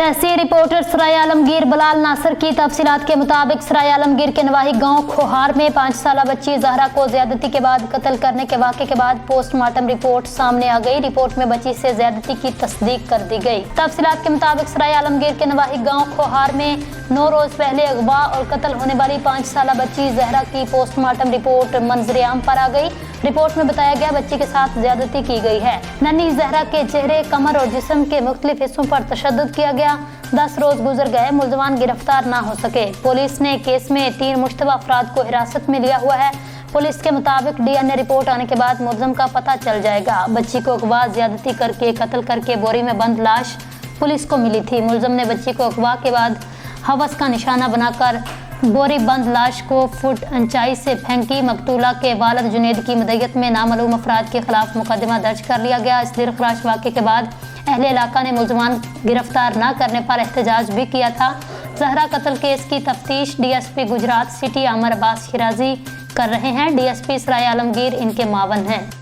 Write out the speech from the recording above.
तहसील reporter सराय आलमगीर बलाल नासिर की तफसीलात के मुताबिक सराय आलमगीर के नवाही गांव खोहार में 5 साला बच्ची जहरा को ज्यादती के बाद कत्ल करने के वाक़े के बाद पोस्टमार्टम रिपोर्ट सामने आ गई। रिपोर्ट में बच्ची से ज्यादती की तस्दीक कर दी गई। तफसीलात के मुताबिक सराय आलमगीर के नवाही गांव खोहार में 9 रोज पहले अगवा और कत्ल होने वाली 5 साला बच्ची जहरा की पोस्टमार्टम रिपोर्ट मंजर आम पर आ गई। रिपोर्ट में बताया गया बच्ची के साथ ज्यादती की गई है। नन्ही जहरा के चेहरे, कमर और जिस्म के मुख्तलिफ हिस्सों पर तशद्दुद किया गया। 10 रोज गुजर गए, मुल्ज़िमान गिरफ्तार ना हो सके। पुलिस ने केस में 3 मुश्तबा अफराद को हिरासत में लिया हुआ है। पुलिस के मुताबिक DNA रिपोर्ट आने के बाद मुल्ज़िम का पता चल जाएगा। बच्ची को अगवा, ज्यादती करके कत्ल करके बोरी में बंद लाश पुलिस को मिली थी। मुल्ज़िम ने बच्ची को अगवा के बाद हवस का निशाना बनाकर बोरी बंद लाश को फुट ऊंचाई से फेंकी। मकतूला के वालिद जुनेद की मदयत में नामालूम अफराद के खिलाफ मुकदमा दर्ज कर लिया गया। इस दिलखराश वाक़े के बाद अहले इलाका ने मुल्ज़िमान गिरफ्तार न करने पर एहतजाज भी किया था। जहरा कत्ल केस की तफ्तीश DSP गुजरात सिटी आमर अब्बास शिराजी कर रहे हैं। DSP सराय आलमगीर इनके मावन हैं।